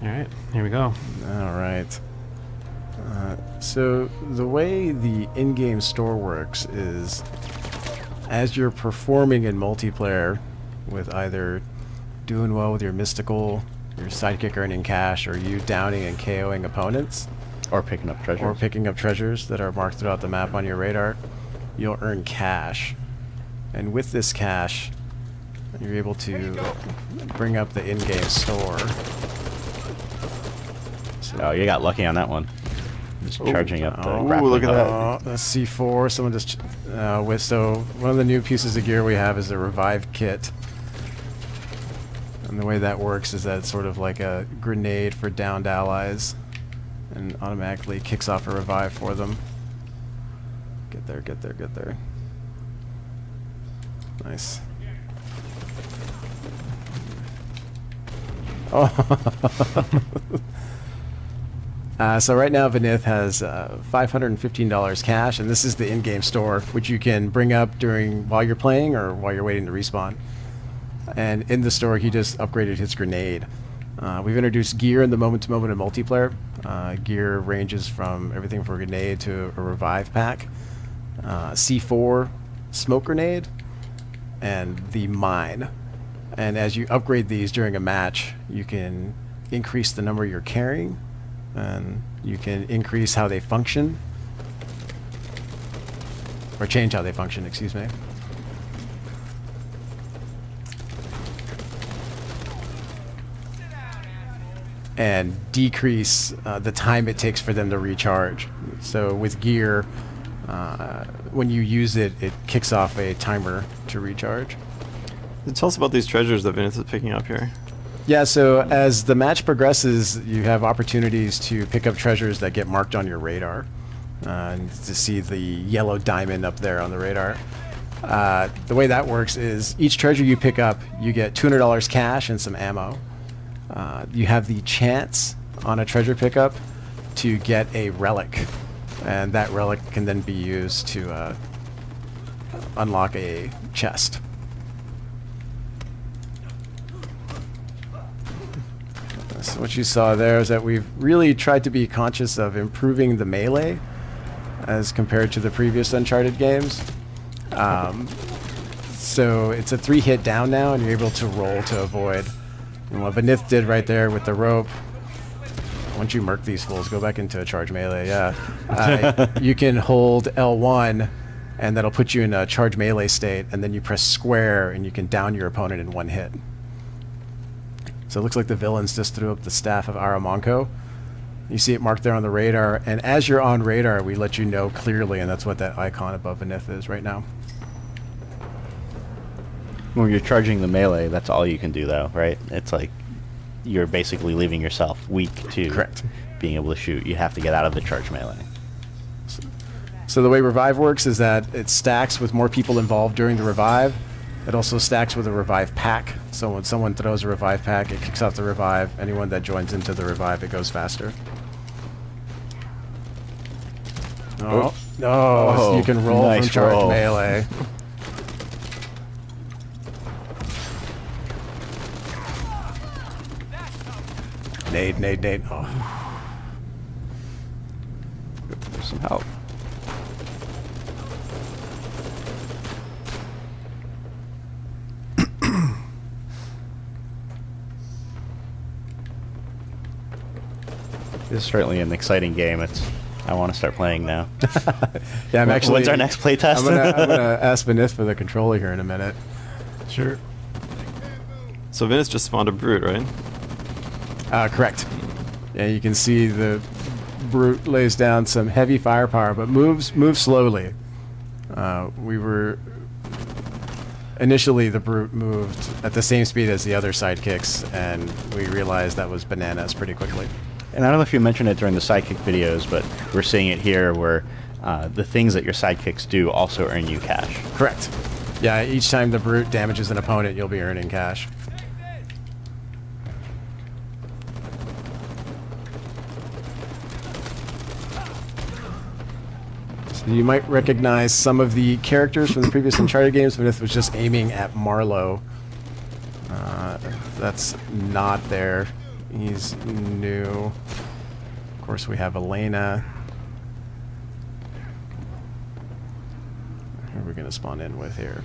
Alright, here we go. Alright. So the way the in-game store works is as you're performing in multiplayer with either doing well with your mystical, your sidekick earning cash, or you downing and KOing opponents, Or picking up treasures. that are marked throughout the map on your radar, you'll earn cash. And with this cash, you're able to bring up the in-game store. Oh, you got lucky on that one. Just charging up the Ooh, grappling look at hook. that. C4, someone just... so one of the new pieces of gear we have is a revive kit. And the way that works is that it's sort of like a grenade for downed allies. And automatically kicks off a revive for them. Get there, get there, get there. Nice. Oh. So right now Vinith has $515 cash, and this is the in-game store, which you can bring up while you're playing or while you're waiting to respawn. And in the store, he just upgraded his grenade. We've introduced gear in the moment-to-moment and multiplayer. Gear ranges from everything from a grenade to a revive pack, C4, smoke grenade, and the mine. And as you upgrade these during a match, you can increase the number you're carrying, and you can increase how they function, or change how they function, excuse me. And decrease the time it takes for them to recharge. So with gear, when you use it, it kicks off a timer to recharge. Tell us about these treasures that Vinith is picking up here. Yeah, so as the match progresses, you have opportunities to pick up treasures that get marked on your radar. And to see the yellow diamond up there on the radar. The way that works is each treasure you pick up, you get $200 cash and some ammo. You have the chance on a treasure pickup to get a relic, and that relic can then be used to unlock a chest. So what you saw there is that we've really tried to be conscious of improving the melee as compared to the previous Uncharted games. So it's a 3-hit down now, and you're able to roll to avoid. And what Vinith did right there with the rope, once you murk these fools, go back into a charge melee, yeah. You can hold L1, and that'll put you in a charge melee state, and then you press square, and you can down your opponent in 1 hit. So it looks like the villains just threw up the staff of Aramonko. You see it marked there on the radar, and as you're on radar, we let you know clearly, and that's what that icon above Vinith is right now. When you're charging the melee, that's all you can do, though, right? It's like you're basically leaving yourself weak to Correct. being able to shoot. You have to get out of the charge melee. So the way revive works is that it stacks with more people involved during the revive. It also stacks with a revive pack. So when someone throws a revive pack, it kicks off the revive. Anyone that joins into the revive, it goes faster. Oh, so you can roll nice from charge roll. melee. Nade. Oh. There's some help. This is certainly an exciting game. I want to start playing now. Yeah, I'm actually. When's our next playtest? I'm gonna ask Vinith for the controller here in a minute. Sure. So Vinith just spawned a brute, right? Correct. Yeah, you can see the brute lays down some heavy firepower, but moves slowly. Initially the brute moved at the same speed as the other sidekicks, and we realized that was bananas pretty quickly. And I don't know if you mentioned it during the sidekick videos, but we're seeing it here where the things that your sidekicks do also earn you cash. Correct. Yeah, each time the brute damages an opponent, you'll be earning cash. So you might recognize some of the characters from the previous Uncharted games, but it was just aiming at Marlowe. That's not there He's new. Of course, we have Elena. Who are we gonna spawn in with here?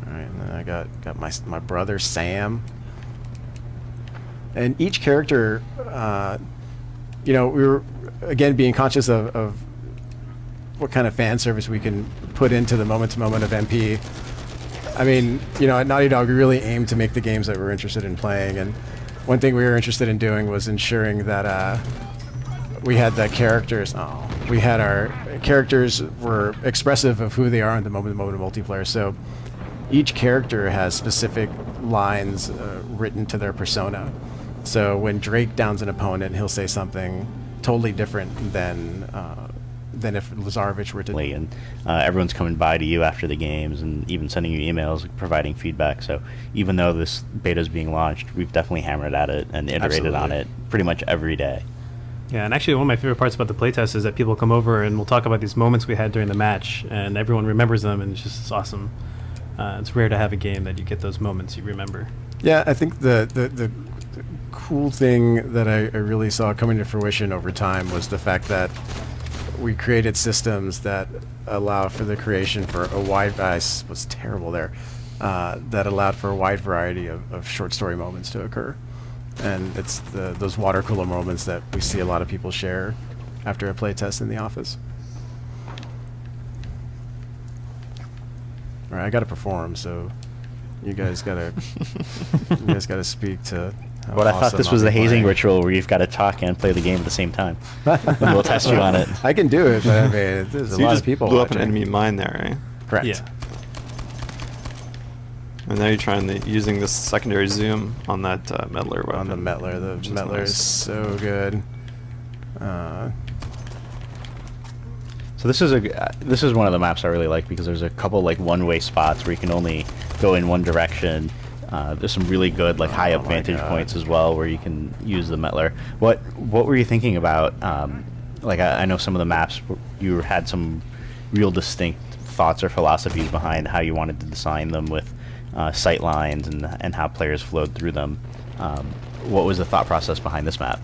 All right, and then I got my brother Sam. And each character, you know, we were again being conscious of what kind of fan service we can put into the moment-to-moment of MP. I mean, you know, at Naughty Dog, we really aimed to make the games that we're interested in playing, and one thing we were interested in doing was ensuring that we had the characters. We had our characters were expressive of who they are in the moment-to-moment multiplayer. So each character has specific lines written to their persona. So when Drake downs an opponent, he'll say something totally different than if Lazarevich were to. And everyone's coming by to you after the games and even sending you emails, providing feedback. So even though this beta is being launched, we've definitely hammered at it and iterated on it pretty much every day. Yeah, and actually one of my favorite parts about the playtest is that people come over and we'll talk about these moments we had during the match, and everyone remembers them, and it's awesome. It's rare to have a game that you get those moments you remember. Yeah, I think the cool thing that I really saw coming to fruition over time was the fact that we created systems that allow for the creation for a wide, was terrible there, that allowed for a wide variety of short story moments to occur. And it's those water cooler moments that we see a lot of people share after a playtest in the office. All right, I got to perform, so you guys gotta speak to. But I thought this was the hazing ritual where you've got to talk and play the game at the same time. We'll test you on it. I can do it, but I mean, there's So a you lot just of people blew up an watching. enemy mine there, right? Correct. Yeah. And now you're trying using this secondary zoom on that meddler weapon. On the Mettler. The which is Mettler nice. is so good. So this is one of the maps I really like because there's a couple like one-way spots where you can only go in one direction. There's some really good like high up my vantage God. points as well where you can use the Mettler. What were you thinking about? Like I know some of the maps you had some real distinct thoughts or philosophies behind how you wanted to design them with sight lines and how players flowed through them. What was the thought process behind this map?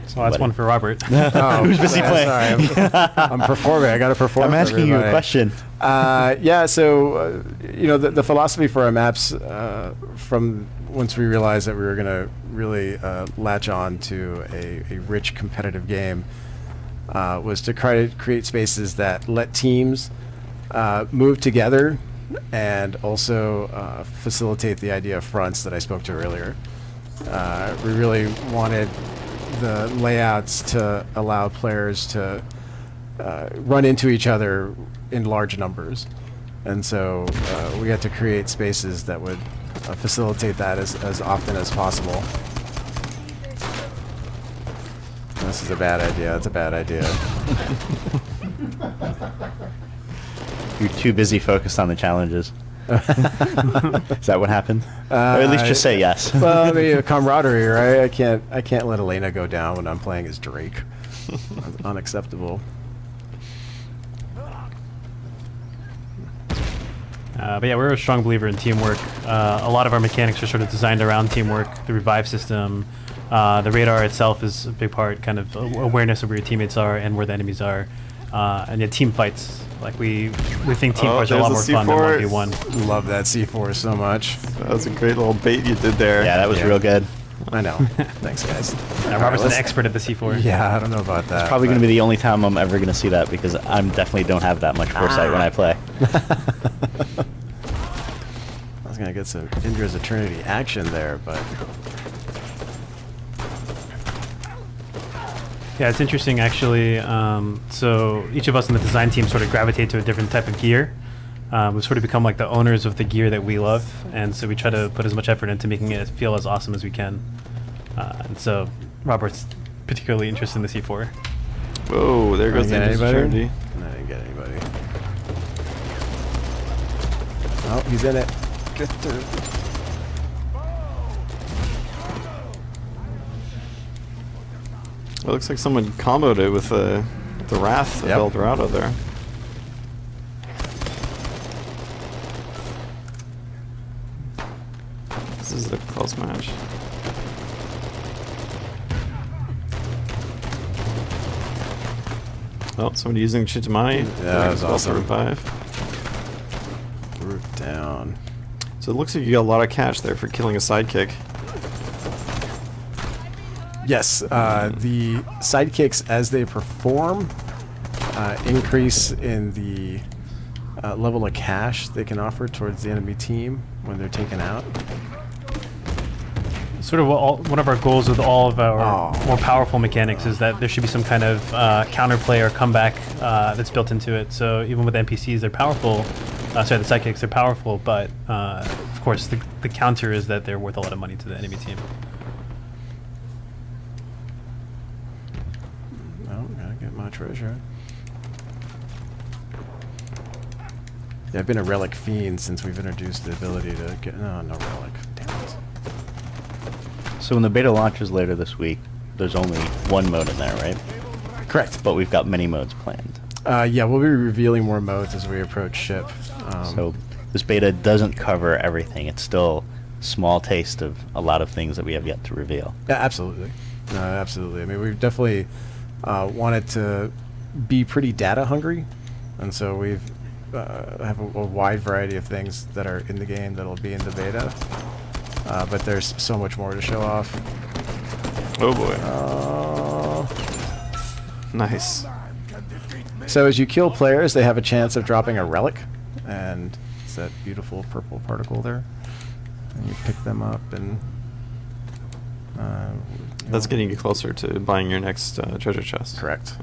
So that's one for Robert. Oh, Who's busy playing? Sorry, I'm performing. I got to perform. I'm for asking you a everybody. question. Yeah, so you know the philosophy for our maps from once we realized that we were going to really latch on to a rich competitive game was to try to create spaces that let teams move together and also facilitate the idea of fronts that I spoke to earlier. We really wanted the layouts to allow players to run into each other in large numbers. And so we had to create spaces that would facilitate that as often as possible. This is a bad idea. That's a bad idea. You're too busy focused on the challenges. Is that what happened? Or at least just say yes. Well, I mean, camaraderie, right? I can't let Elena go down when I'm playing as Drake. Unacceptable. But yeah, we're a strong believer in teamwork. A lot of our mechanics are sort of designed around teamwork. The revive system, the radar itself is a big part, kind of awareness of where your teammates are and where the enemies are. And yeah, team fights. Like we think team fights are a lot more there's a fun than C4. 1v1. Love that C4 so much. That was a great little bait you did there. Yeah, that was Yeah. real good. I know. Thanks, guys. Robert's an let's- expert at the C4. Yeah, I don't know about that. Probably going to but- be the only time I'm ever going to see that because I'm definitely don't have that much foresight when I play. I was gonna get some Indra's Eternity action there, but Yeah, it's interesting actually. So each of us in the design team sort of gravitate to a different type of gear. We've sort of become like the owners of the gear that we love, and so we try to put as much effort into making it feel as awesome as we can. And so Robert's particularly interested in the C4. Whoa, there goes the Didn't get Indestructibility. anybody? I didn't get anybody. Oh, he's in it. Get to. It looks like someone comboed it with the Wrath of Yep. El Dorado there. This is the Close match. Oh, somebody using Chitamai. Yeah, that was awesome. Revive. Root down. So it looks like you got a lot of cash there for killing a sidekick. Yes, the sidekicks, as they perform, increase in the level of cash they can offer towards the enemy team when they're taken out. Sort of one of our goals with all of our Oh. more powerful mechanics is that there should be some kind of counterplay or comeback that's built into it. So even with NPCs, they're powerful. Sorry, the sidekicks, they're powerful, but of course the counter is that they're worth a lot of money to the enemy team. Oh, gotta get my treasure. Yeah, I've been a relic fiend since we've introduced the ability to get... No, no relic. Damn it. So when the beta launches later this week, there's only one mode in there, right? Correct. But we've got many modes planned. Yeah, we'll be revealing more modes as we approach ship. So this beta doesn't cover everything. It's still a small taste of a lot of things that we have yet to reveal. Yeah, absolutely. No, absolutely. I mean, we've definitely wanted to be pretty data hungry, and so we've have a wide variety of things that are in the game that'll be in the beta. But there's so much more to show off. Oh boy. Uh, Nice. So as you kill players, they have a chance of dropping a relic, and it's that beautiful purple particle there. And you pick them up, and That's getting you closer to buying your next treasure chest. correct.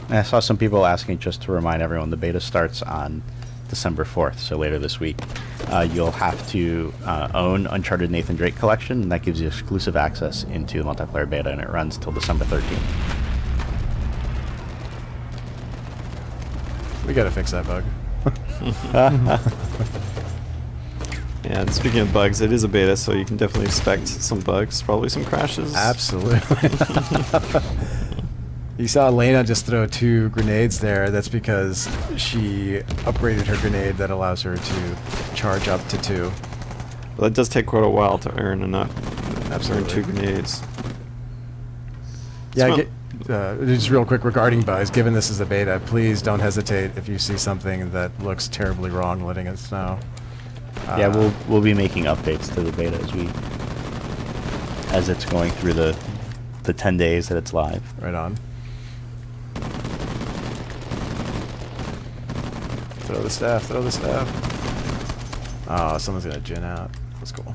And I saw some people asking, just to remind everyone, the beta starts on December 4th, so later this week. You'll have to own Uncharted Nathan Drake Collection, and that gives you exclusive access into the multiplayer beta, and it runs till December 13th. We gotta fix that bug. Yeah, and speaking of bugs, it is a beta, so you can definitely expect some bugs, probably some crashes. Absolutely. You saw Elena just throw 2 grenades there. That's because she upgraded her grenade that allows her to charge up to 2. But that does take quite a while to earn enough. Absolutely. Earn 2 grenades. Yeah, Smell- just real quick regarding bugs, given this is a beta, please don't hesitate if you see something that looks terribly wrong, letting us know. Yeah, we'll be making updates to the beta as it's going through the 10 days that it's live. Right on. Throw the staff, throw the staff. Oh, someone's gonna gin out. That's cool.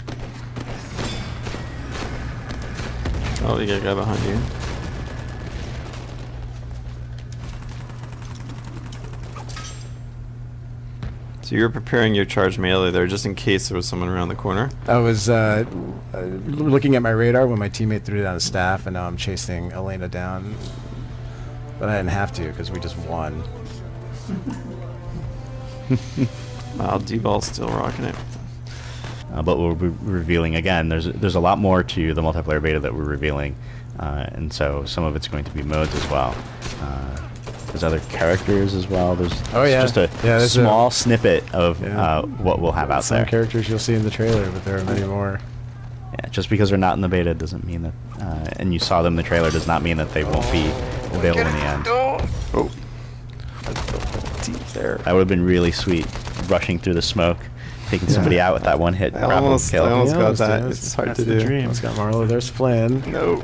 Oh, you got a guy behind you. So you're preparing your charged melee there just in case there was someone around the corner. I was looking at my radar when my teammate threw down a staff, and now I'm chasing Elena down. But I didn't have to because we just won. Wow, D-Ball's still rocking it. But we'll be revealing again. There's a lot more to the multiplayer beta that we're revealing, and so some of it's going to be modes as well. There's other characters as well. There's just a small snippet of what we'll have out Some there. characters you'll see in the trailer, but there are many more. Yeah, just because they're not in the beta doesn't mean that, and you saw them in the trailer does not mean that they won't be available in the end. Oh. Deep there. That would have been really sweet, rushing through the smoke, taking somebody out with that one hit. I grapple almost kill. got that. It's hard to do. Let's got Marlo. There's Flynn. No.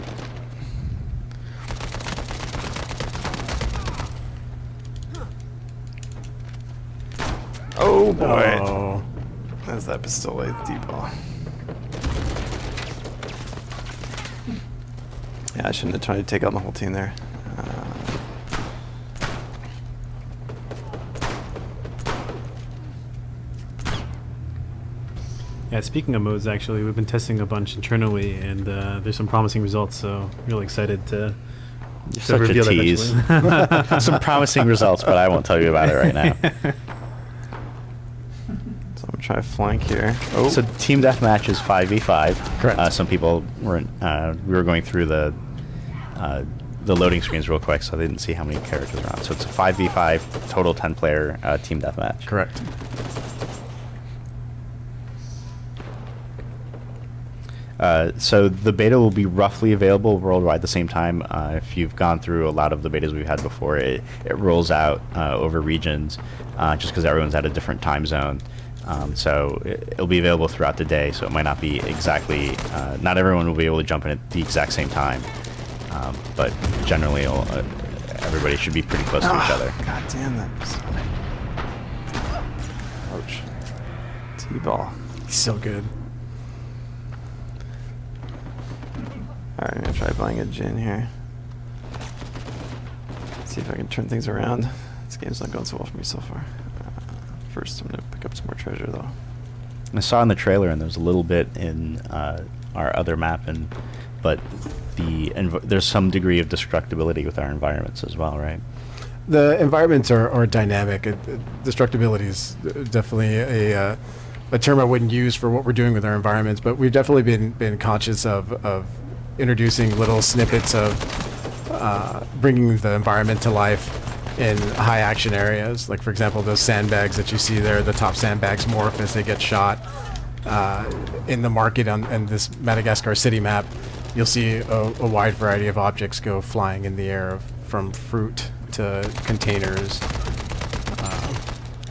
Oh boy. Oh. That's that pistole D-Ball. Yeah, I shouldn't have tried to take out the whole team there. Yeah, speaking of modes, actually, we've been testing a bunch internally, and there's some promising results. So really excited to Such a reveal that tease. eventually. Some promising results, but I won't tell you about it right now. So I'm gonna try to flank here. Oh, So team deathmatch is 5v5. Correct. Some people weren't. We were going through the loading screens real quick, so they didn't see how many characters are on. So it's a 5v5 total 10-player team deathmatch. Correct. So the beta will be roughly available worldwide at the same time. If you've gone through a lot of the betas we've had before, it rolls out over regions, just because everyone's at a different time zone. So it'll be available throughout the day, so it might not be exactly, not everyone will be able to jump in at the exact same time. But generally, everybody should be pretty close to each other. God damn that. Ouch. T-ball. He's so good. Alright, I'm gonna try buying a gin here. See if I can turn things around. This game's not going so well for me so far. First, I'm gonna pick up some more treasure though. I saw in the trailer, and there's a little bit in our other map, but there's some degree of destructibility with our environments as well, right? The environments are dynamic. Destructibility is definitely a term I wouldn't use for what we're doing with our environments, but we've definitely been conscious of introducing little snippets of bringing the environment to life in high action areas. Like, for example, those sandbags that you see there, the top sandbags morph as they get shot. In the market on this Madagascar city map, you'll see a wide variety of objects go flying in the air, from fruit to containers.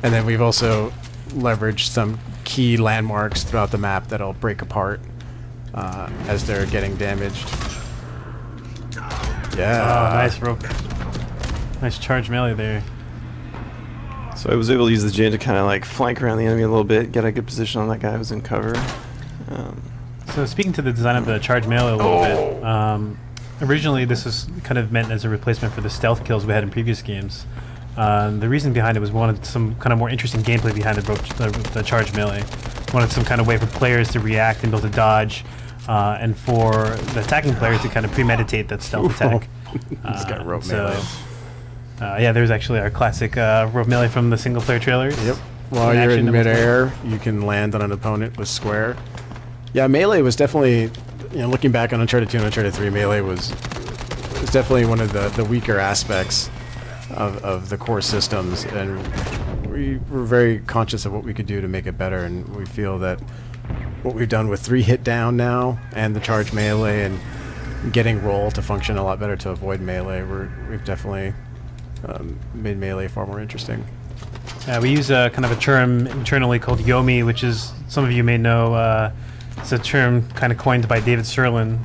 And then we've also leveraged some key landmarks throughout the map that'll break apart as they're getting damaged. Yeah. Oh, nice rope. Nice charge melee there. So I was able to use the gin to kind of like flank around the enemy a little bit, get a good position on that guy who's in cover. So speaking to the design of the charge melee a little bit, originally this was kind of meant as a replacement for the stealth kills we had in previous games. The reason behind it was we wanted some kind of more interesting gameplay behind the charge melee. We wanted some kind of way for players to react and be able to dodge, and for the attacking player to kind of premeditate that stealth attack. He's got rope melee. Yeah, there's actually our classic rope melee from the single player trailers. Yep. While you're in midair, you can land on an opponent with square. Yeah, melee was definitely, looking back on Uncharted 2 and Uncharted 3, melee was definitely one of the weaker aspects of the core systems, and we were very conscious of what we could do to make it better, and we feel that what we've done with 3 hit down now and the charge melee and getting roll to function a lot better to avoid melee, we've definitely made melee far more interesting. We use kind of a term internally called Yomi, which is, some of you may know, it's a term kind of coined by David Serlin.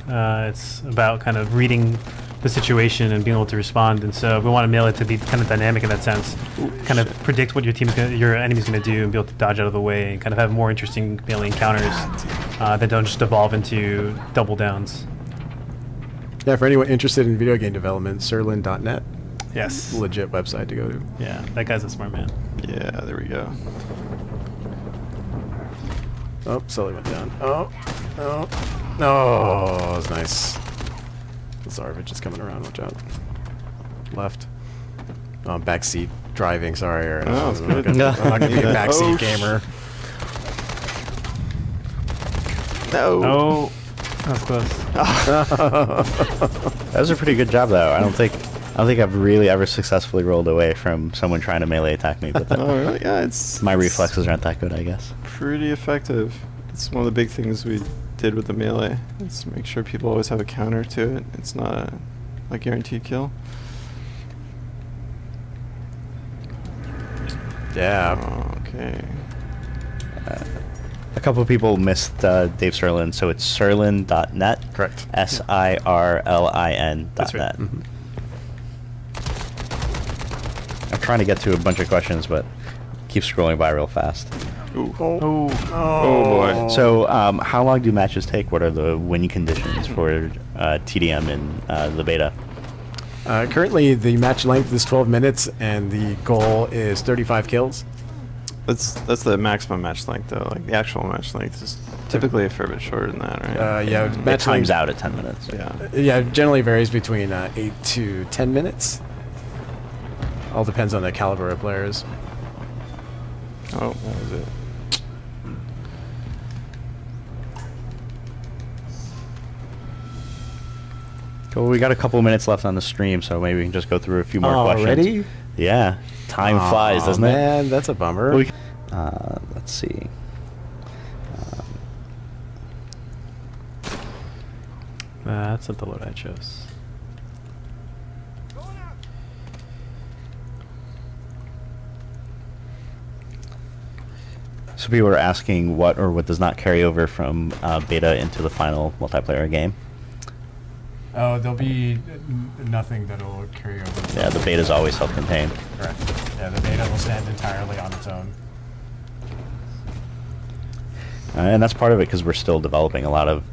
It's about kind of reading the situation and being able to respond, and so we want melee to be kind of dynamic in that sense. Kind of predict what your enemy's going to do and be able to dodge out of the way, and kind of have more interesting melee encounters that don't just evolve into double downs. Yeah, for anyone interested in video game development, Serlin.net. Yes. Legit website to go to. Yeah, that guy's a smart man. Yeah, there we go. Oh, Sully went down. Oh, that was nice. Zarvich is coming around, watch out. Left. Backseat driving, sorry, Aaron. Oh, that's I'm good. not going to be a backseat gamer. No. Oh, that's close. That was a pretty good job, though. I don't think I've really ever successfully rolled away from someone trying to melee attack me, but Oh, really? Yeah, it's my reflexes aren't that good, I guess. pretty effective. It's one of the big things we did with the melee. Is make sure people always have a counter to it. It's not a guaranteed kill. Yeah. Okay. A couple of people missed Dave Serlin, so it's serlin.net. Correct. SIRLIN.net. That's right. Mm-hmm. I'm trying to get to a bunch of questions, but keep scrolling by real fast. Ooh. Oh, Oh boy. So, how long do matches take? What are the win conditions for TDM in the beta? Currently, the match length is 12 minutes, and the goal is 35 kills. That's the maximum match length, though. Like the actual match length is typically a fair bit shorter than that, right? Yeah, It match times length, out at 10 minutes. Yeah. Yeah, it generally varies between 8 to 10 minutes. All depends on the caliber of players. Oh, that was it. Cool. We got a couple minutes left on the stream, so maybe we can just go through a few more questions. Already? Yeah. Time flies, doesn't Man, that's a bummer. it? Let's see. That's not the load I chose. So people were asking what or what does not carry over from beta into the final multiplayer game. Oh, there'll be nothing that'll carry over. Yeah, the beta is always self-contained. Correct. Yeah, the beta will stand entirely on its own. And that's part of it because we're still developing a lot of,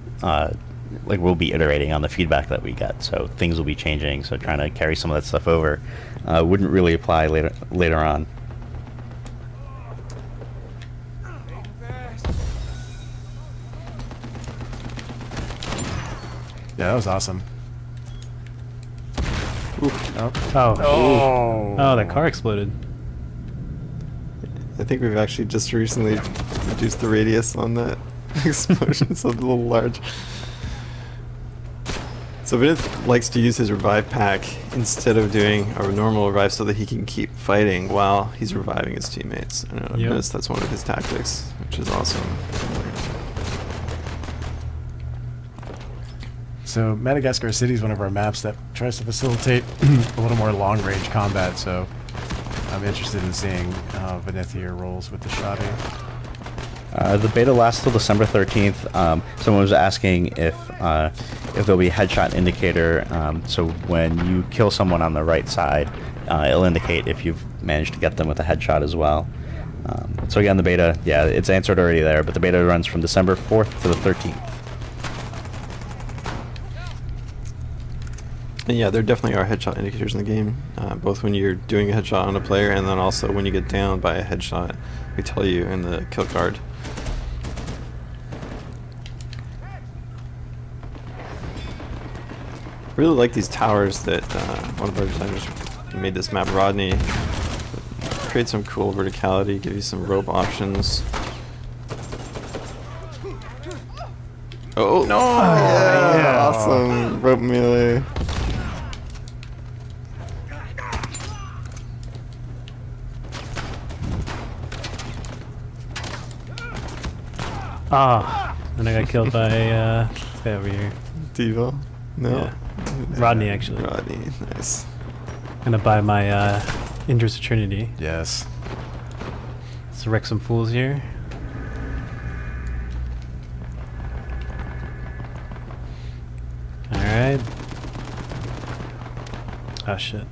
like we'll be iterating on the feedback that we get, so things will be changing. So trying to carry some of that stuff over wouldn't really apply later on. Yeah, that was awesome. Oof. Oh, that car exploded. I think we've actually just recently reduced the radius on that explosion. It's a little large. So Vinith likes to use his revive pack instead of doing a normal revive so that he can keep fighting while he's reviving his teammates. I know, I've Yep. noticed that's one of his tactics, which is awesome. So Madagascar City is one of our maps that tries to facilitate a little more long-range combat, so I'm interested in seeing how Vinith here rolls with the shotty. The beta lasts till December 13th. Someone was asking if there'll be a headshot indicator, so when you kill someone on the right side, it'll indicate if you've managed to get them with a headshot as well. So again, the beta, yeah, it's answered already there, but the beta runs from December 4th to the 13th. And yeah, there definitely are headshot indicators in the game, both when you're doing a headshot on a player and then also when you get down by a headshot. We tell you in the kill card. I really like these towers that one of our designers made this map, Rodney. Create some cool verticality, give you some rope options. Oh no! Yeah, awesome rope melee. Ah, and I got killed by this guy over here. Devo? No. Yeah. Rodney, actually. Rodney, nice. Gonna buy my Indra's Trinity. Yes. Let's wreck some fools here. Alright. Oh shit.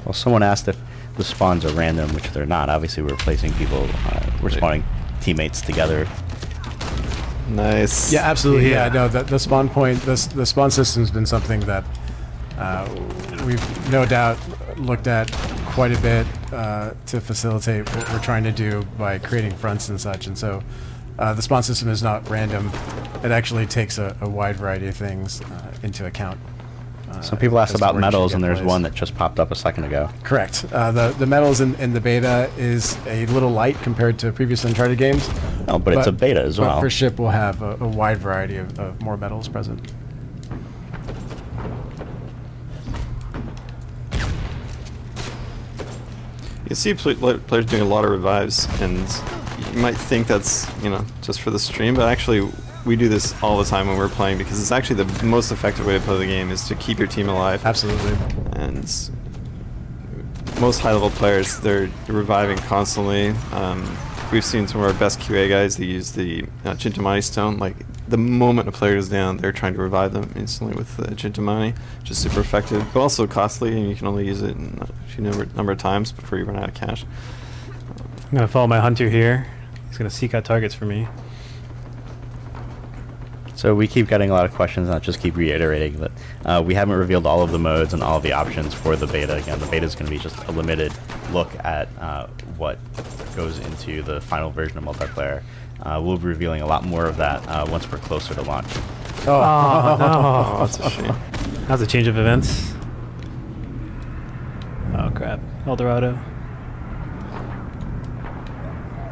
Well, someone asked if the spawns are random, which they're not. Obviously, we're placing people, we're spawning teammates together. Nice. Yeah, absolutely. Yeah, Yeah. no, the spawn point, the spawn system's been something that we've no doubt looked at quite a bit to facilitate what we're trying to do by creating fronts and such. And so the spawn system is not random. It actually takes a wide variety of things into account. Some people asked as to about where it should medals, get and there's placed. one that just popped up a second ago. Correct. The medals in the beta is a little light compared to previous Uncharted games. Oh, but it's a beta as well. But for ship, we'll have a wide variety of more medals present. You see players doing a lot of revives, and you might think that's, you know, just for the stream, but actually we do this all the time when we're playing because it's actually the most effective way to play the game is to keep your team alive. Absolutely. And most high-level players, they're reviving constantly. We've seen some of our best QA guys, they use the Chintamani stone. Like, the moment a player is down, they're trying to revive them instantly with the Chintamani, which is super effective, but also costly, and you can only use it in a few number of times before you run out of cash. I'm gonna follow my hunter here. He's gonna seek out targets for me. So we keep getting a lot of questions, and I'll just keep reiterating that we haven't revealed all of the modes and all of the options for the beta. Again, the beta is going to be just a limited look at what goes into the final version of multiplayer. We'll be revealing a lot more of that once we're closer to launch. Oh, no. Oh, that's a shame. How's a change of events? Oh crap. Eldorado.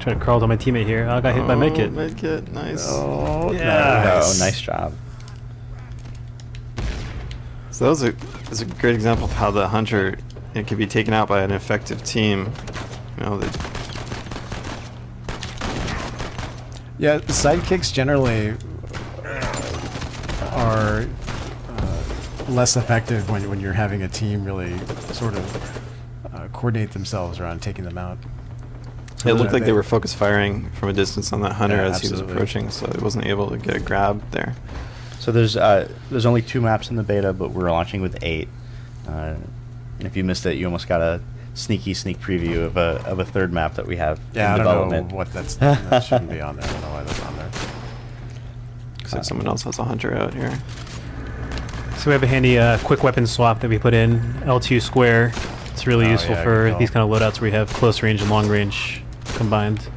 Trying to crawl to my teammate here. Oh, I got hit by Medkit. Medkit, nice. Oh, Yeah. Oh, nice job. So that was a great example of how the hunter, it can be taken out by an effective team. You know, Yeah, sidekicks generally are less effective when you're having a team really sort of coordinate themselves around taking them out. It looked like they were focus firing from a distance on that hunter Yeah, as he was absolutely. approaching, so he wasn't able to get a grab there. So there's only 2 maps in the beta, but we're launching with 8. And if you missed it, you almost got a sneak preview of a 3rd map that we have Yeah, in I development. don't know what that shouldn't be on there. I don't know why that's on there. Looks like someone else has a hunter out here. So we have a handy quick weapon swap that we put in L2 square. It's really Oh, useful yeah, for good call. these kind of loadouts where we have close range and long range combined.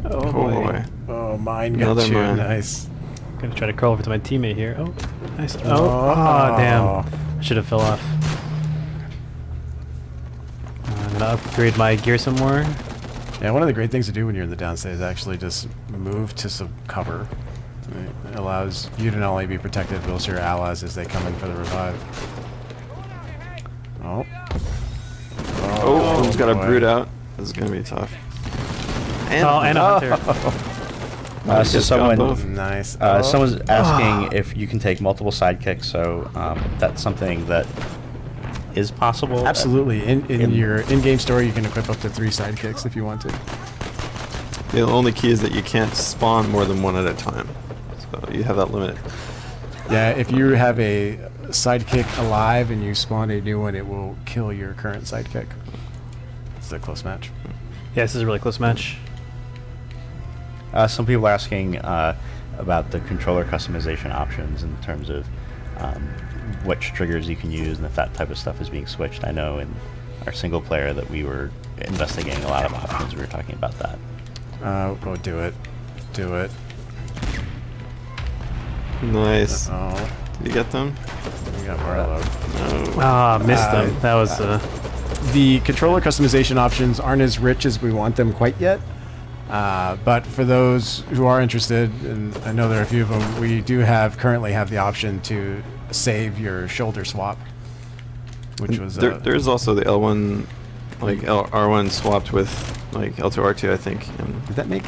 Oh, boy. Oh, mine got Another you. mine. Nice. Gonna try to curl over to my teammate here. Oh, nice. Oh, Oh. damn. Should have fell off. I'm gonna upgrade my gear some more. Yeah, one of the great things to do when you're in the downstate is actually just move to some cover. It allows you to not only be protected, but also your allies as they come in for the revive. Oh. Oh, who's got a boy. brood out? This is going to be tough. Oh, and a hunter. So Just got both. someone Nice. someone's asking if you can take multiple sidekicks. So that's something that is possible. Absolutely. In in- your in-game store, you can equip up to 3 sidekicks if you want to. The only key is that you can't spawn more than one at a time. So you have that limit. Yeah, if you have a sidekick alive and you spawn a new one, it will kill your current sidekick. It's a close match. Yeah, this is a really close match. Some people are asking about the controller customization options in terms of which triggers you can use and if that type of stuff is being switched. I know in our single player that we were investigating a lot of options. We were talking about that. Oh, do it. Do it. Nice. Oh, Did you get them? we got Barlow. No. Ah, missed them. That was The controller customization options aren't as rich as we want them quite yet. But for those who are interested, and I know there are a few of them, we do currently have the option to save your shoulder swap, which was there is also the L1, like R1 swapped with like L2 R2, I think. And did that make?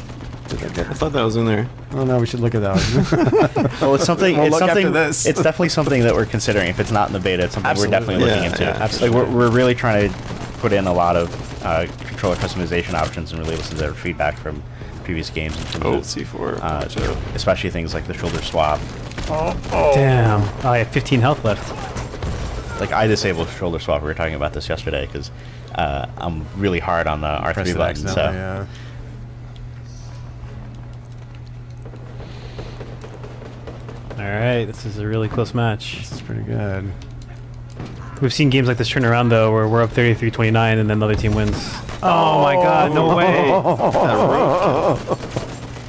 Did that get? I thought that was in there. Oh no, we should look at that. Well, it's something. We'll it's look something. after this. It's definitely something that we're considering. If it's not in the beta, it's something we're definitely Absolutely. looking Yeah, into. yeah, absolutely. Like we're really trying to put in a lot of controller customization options and really listen to their feedback from previous games. In terms Oh, of, C4. especially things like the shoulder swap. damn. Oh, I have 15 health left. Like I disabled shoulder swap. We were talking about this yesterday because I'm really hard on the R3 Pressed it button. So accidentally, yeah. All right, this is a really close match. This is pretty good. We've seen games like this turn around though, where we're up 33-29 and then the other team wins. Oh my God! No way!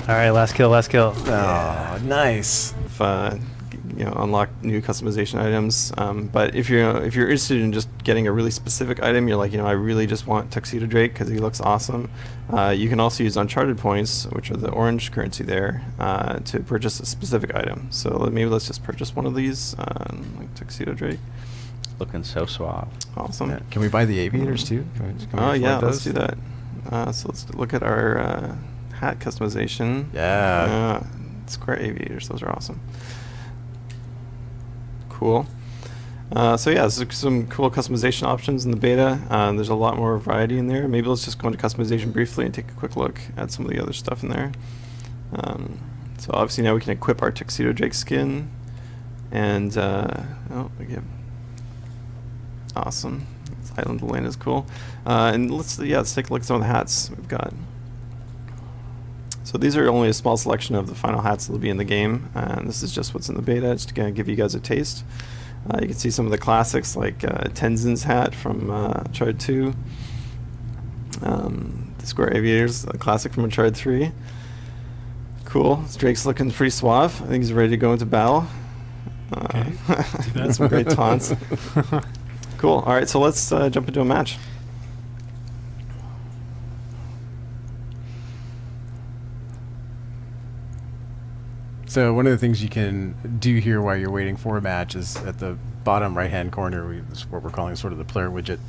All right, last kill, last kill. Oh, nice. If, unlock new customization items. But if you're interested in just getting a really specific item, you're like, I really just want Tuxedo Drake because he looks awesome. You can also use Uncharted points, which are the orange currency there, to purchase a specific item. So maybe let's just purchase one of these, like Tuxedo Drake. looking so suave. Awesome. Yeah. Can we buy the aviators too? Can we Oh afford yeah, those? let's do that. So let's look at our hat customization. Yeah. Square aviators, those are awesome. Cool. So yeah, there's some cool customization options in the beta. There's a lot more variety in there. Maybe let's just go into customization briefly and take a quick look at some of the other stuff in there. So obviously now we can equip our Tuxedo Drake skin, and again, awesome. Island Lane is cool. And let's take a look at some of the hats we've got. So these are only a small selection of the final hats that will be in the game, and this is just what's in the beta, just to kind of give you guys a taste. You can see some of the classics like Tenzin's hat from Uncharted 2, the Square Aviators, a classic from Uncharted 3. Cool. Drake's looking pretty suave. I think he's ready to go into battle. Okay. That's some great taunts. Cool. All right, so let's jump into a match. So one of the things you can do here while you're waiting for a match is at the bottom right-hand corner, is what we're calling sort of the player widget.